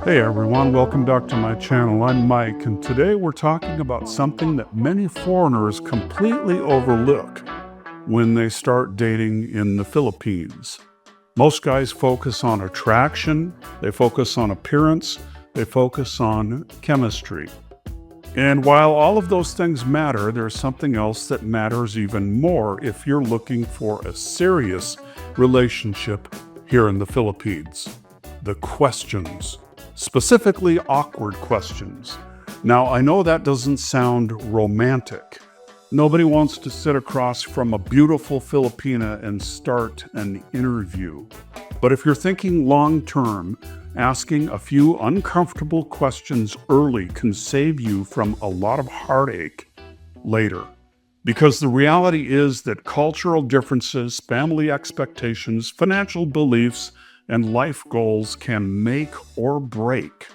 Hey everyone, welcome back to my channel. I'm Mike, and today we're talking about something that many foreigners completely overlook when they start dating in the Philippines. Most guys focus on attraction, they focus on appearance, they focus on chemistry. And while all of those things matter, there's something else that matters even more if you're looking for a serious relationship here in the Philippines. The questions. Specifically awkward questions. Now, I know that doesn't sound romantic. Nobody wants to sit across from a beautiful Filipina and start an interview. But if you're thinking long-term, asking a few uncomfortable questions early can save you from a lot of heartache later. Because the reality is that cultural differences, family expectations, financial beliefs, and life goals can make or break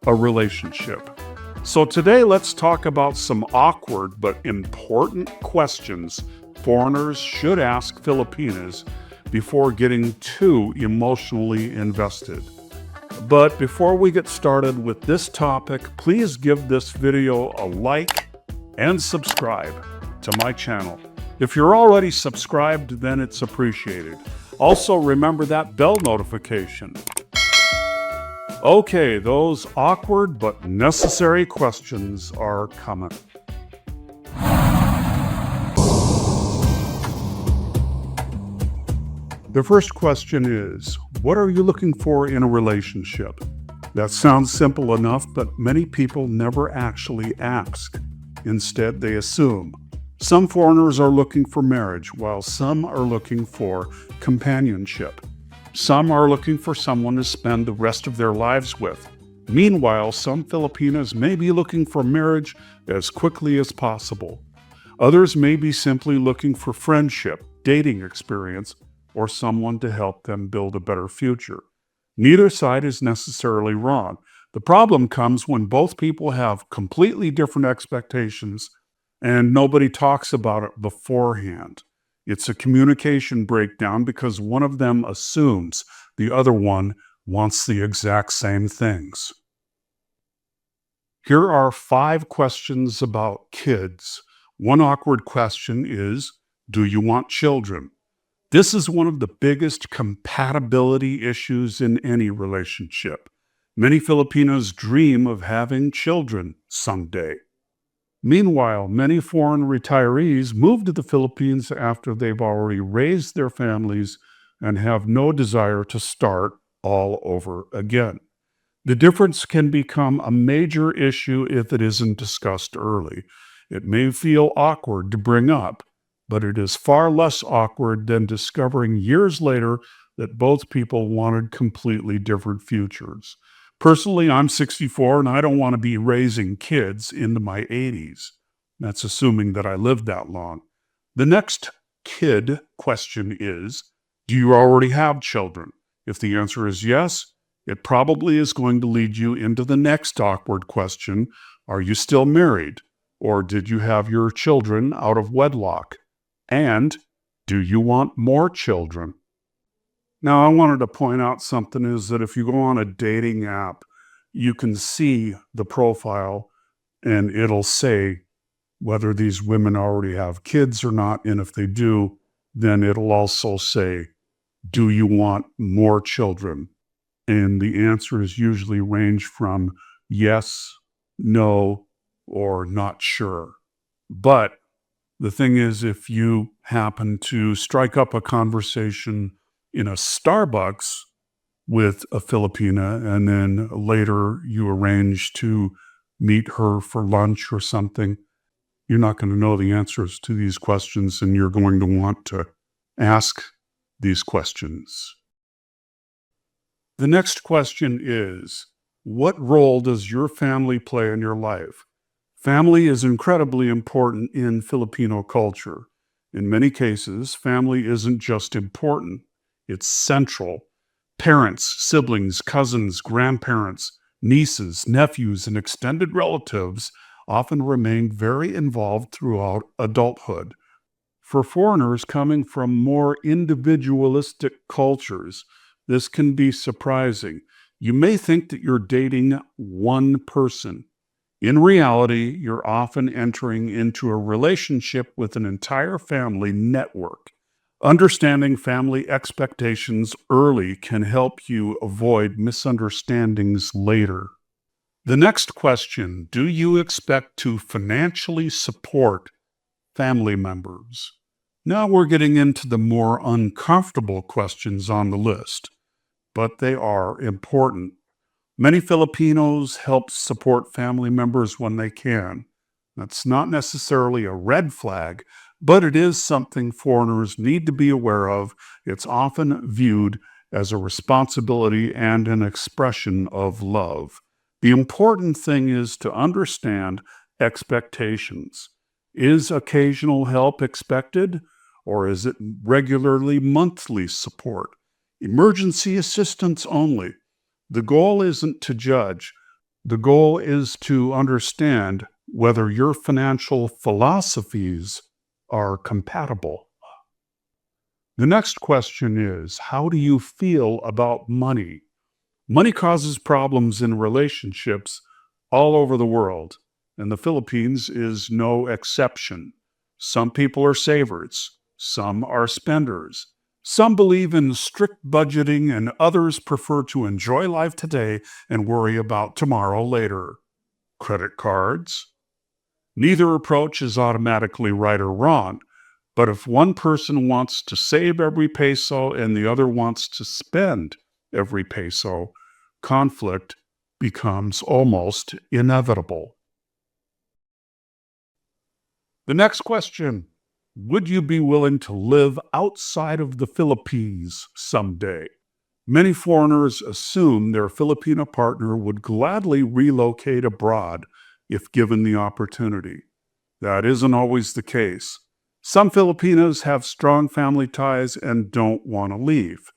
a relationship. So today, let's talk about some awkward but important questions foreigners should ask Filipinas before getting too emotionally invested. But before we get started with this topic, please give this video a like and subscribe to my channel. If you're already subscribed, then it's appreciated. Also, remember that bell notification. Okay, those awkward but necessary questions are coming. The first question is, what are you looking for in a relationship? That sounds simple enough, but many people never actually ask. Instead, they assume. Some foreigners are looking for marriage, while some are looking for companionship. Some are looking for someone to spend the rest of their lives with. Meanwhile, some Filipinas may be looking for marriage as quickly as possible. Others may be simply looking for friendship, dating experience, or someone to help them build a better future. Neither side is necessarily wrong. The problem comes when both people have completely different expectations and nobody talks about it beforehand. It's a communication breakdown because one of them assumes the other one wants the exact same things. Here are 5 questions about kids. One awkward question is, do you want children? This is one of the biggest compatibility issues in any relationship. Many Filipinos dream of having children someday. Meanwhile, many foreign retirees move to the Philippines after they've already raised their families and have no desire to start all over again. The difference can become a major issue if it isn't discussed early. It may feel awkward to bring up, but it is far less awkward than discovering years later that both people wanted completely different futures. Personally, I'm 64 and I don't want to be raising kids into my 80s. That's assuming that I lived that long. The next kid question is, do you already have children? If the answer is yes, it probably is going to lead you into the next awkward question. Are you still married? Or did you have your children out of wedlock? And do you want more children? Now, I wanted to point out something is that if you go on a dating app, you can see the profile and it'll say whether these women already have kids or not. And if they do, then it'll also say, do you want more children? And the answers usually range from yes, no, or not sure. But the thing is, if you happen to strike up a conversation in a Starbucks with a Filipina, and then later you arrange to meet her for lunch or something, you're not going to know the answers to these questions, and you're going to want to ask these questions. The next question is, what role does your family play in your life? Family is incredibly important in Filipino culture. In many cases, family isn't just important, it's central. Parents, siblings, cousins, grandparents, nieces, nephews, and extended relatives often remain very involved throughout adulthood. For foreigners coming from more individualistic cultures, this can be surprising. You may think that you're dating one person. In reality, you're often entering into a relationship with an entire family network. Understanding family expectations early can help you avoid misunderstandings later. The next question: do you expect to financially support family members? Now we're getting into the more uncomfortable questions on the list, but they are important. Many Filipinos help support family members when they can. That's not necessarily a red flag, but it is something foreigners need to be aware of. It's often viewed as a responsibility and an expression of love. The important thing is to understand expectations. Is occasional help expected, or is it regularly monthly support? Emergency assistance only. The goal isn't to judge. The goal is to understand whether your financial philosophies are compatible. The next question is, how do you feel about money? Money causes problems in relationships all over the world, and the Philippines is no exception. Some people are savers, some are spenders. Some believe in strict budgeting, and others prefer to enjoy life today and worry about tomorrow later. Credit cards? Neither approach is automatically right or wrong, but if one person wants to save every peso and the other wants to spend every peso, conflict becomes almost inevitable. The next question: would you be willing to live outside of the Philippines someday? Many foreigners assume their Filipino partner would gladly relocate abroad if given the opportunity. That isn't always the case. Some Filipinos have strong family ties and don't want to leave.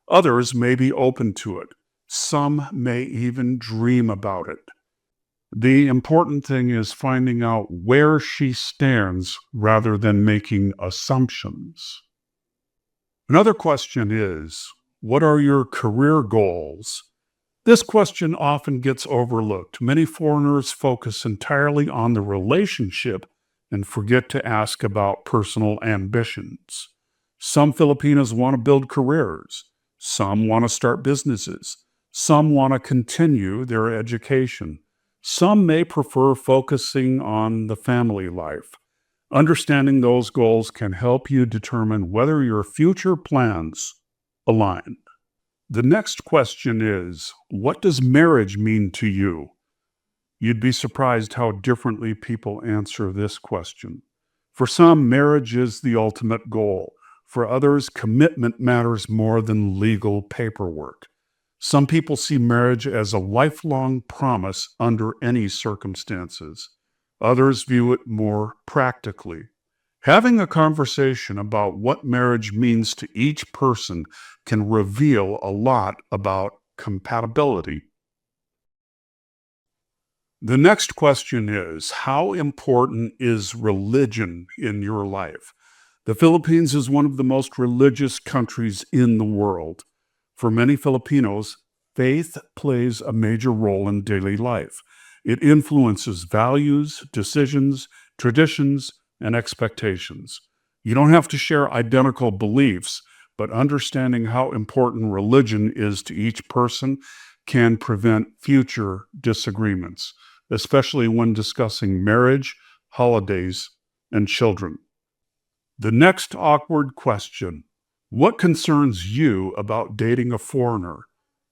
Others may be open to it. Some may even dream about it. The important thing is finding out where she stands rather than making assumptions. Another question is, what are your career goals? This question often gets overlooked. Many foreigners focus entirely on the relationship and forget to ask about personal ambitions. Some Filipinos want to build careers. Some want to start businesses. Some want to continue their education. Some may prefer focusing on the family life. Understanding those goals can help you determine whether your future plans align. The next question is, what does marriage mean to you? You'd be surprised how differently people answer this question. For some, marriage is the ultimate goal. For others, commitment matters more than legal paperwork. Some people see marriage as a lifelong promise under any circumstances. Others view it more practically. Having a conversation about what marriage means to each person can reveal a lot about compatibility. The next question is, how important is religion in your life? The Philippines is one of the most religious countries in the world. For many Filipinos, faith plays a major role in daily life. It influences values, decisions, traditions, and expectations. You don't have to share identical beliefs, but understanding how important religion is to each person can prevent future disagreements, especially when discussing marriage, holidays, and children. The next awkward question: what concerns you about dating a foreigner?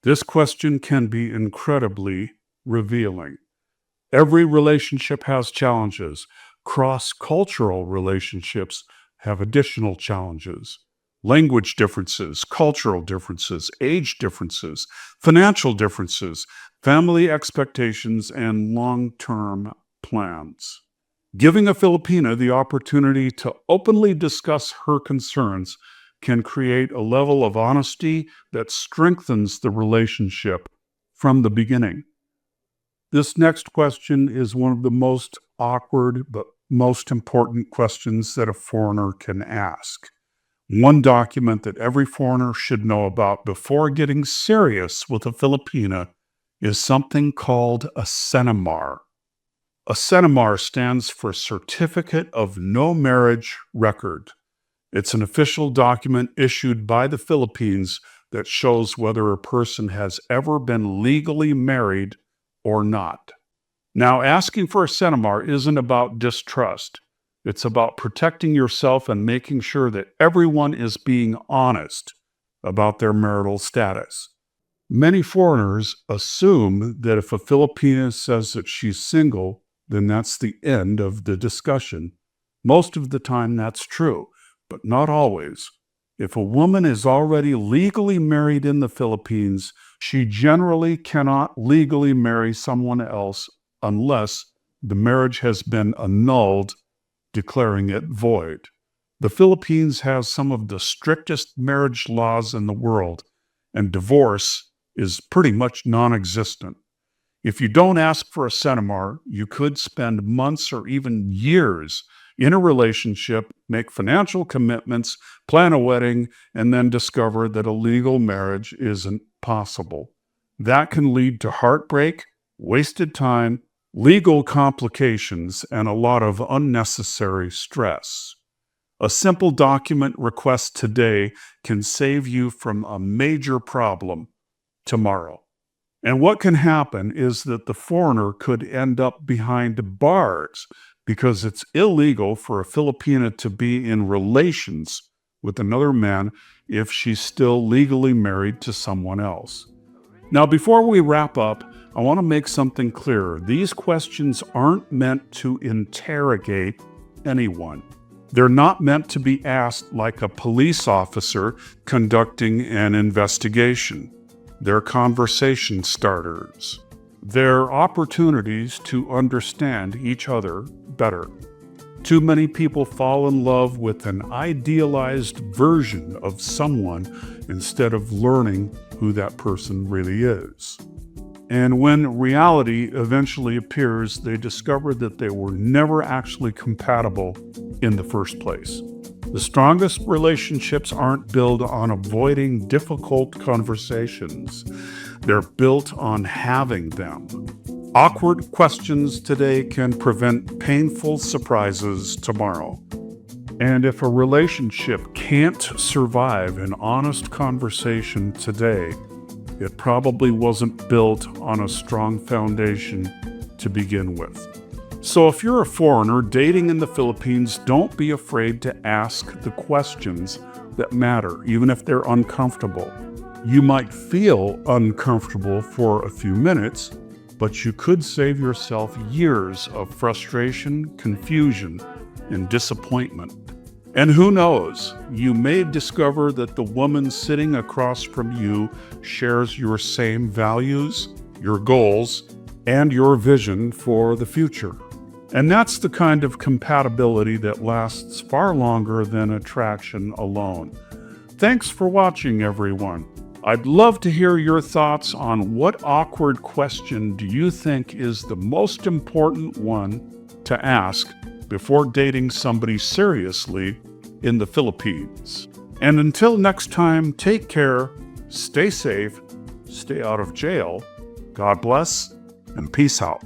This question can be incredibly revealing. Every relationship has challenges. Cross-cultural relationships have additional challenges. Language differences, cultural differences, age differences, financial differences, family expectations, and long-term plans. Giving a Filipina the opportunity to openly discuss her concerns can create a level of honesty that strengthens the relationship from the beginning. This next question is one of the most awkward but most important questions that a foreigner can ask. One document that every foreigner should know about before getting serious with a Filipina is something called a CENOMAR. A CENOMAR stands for Certificate of No Marriage Record. It's an official document issued by the Philippines that shows whether a person has ever been legally married or not. Now, asking for a CENOMAR isn't about distrust. It's about protecting yourself and making sure that everyone is being honest about their marital status. Many foreigners assume that if a Filipina says that she's single, then that's the end of the discussion. Most of the time, that's true, but not always. If a woman is already legally married in the Philippines, she generally cannot legally marry someone else unless the marriage has been annulled, declaring it void. The Philippines has some of the strictest marriage laws in the world, and divorce is pretty much non-existent. If you don't ask for a CENOMAR, you could spend months or even years in a relationship, make financial commitments, plan a wedding, and then discover that a legal marriage isn't possible. That can lead to heartbreak, wasted time, legal complications, and a lot of unnecessary stress. A simple document request today can save you from a major problem tomorrow. And what can happen is that the foreigner could end up behind bars because it's illegal for a Filipina to be in relations with another man if she's still legally married to someone else. Now, before we wrap up, I want to make something clear. These questions aren't meant to interrogate anyone. They're not meant to be asked like a police officer conducting an investigation. They're conversation starters. They're opportunities to understand each other better. Too many people fall in love with an idealized version of someone instead of learning who that person really is. And when reality eventually appears, they discover that they were never actually compatible in the first place. The strongest relationships aren't built on avoiding difficult conversations. They're built on having them. Awkward questions today can prevent painful surprises tomorrow. And if a relationship can't survive an honest conversation today, it probably wasn't built on a strong foundation to begin with. So if you're a foreigner dating in the Philippines, don't be afraid to ask the questions that matter, even if they're uncomfortable. You might feel uncomfortable for a few minutes, but you could save yourself years of frustration, confusion, and disappointment. And who knows, you may discover that the woman sitting across from you shares your same values, your goals, and your vision for the future. And that's the kind of compatibility that lasts far longer than attraction alone. Thanks for watching, everyone. I'd love to hear your thoughts on what awkward question do you think is the most important one to ask before dating somebody seriously in the Philippines. And until next time, take care, stay safe, stay out of jail, God bless, and peace out.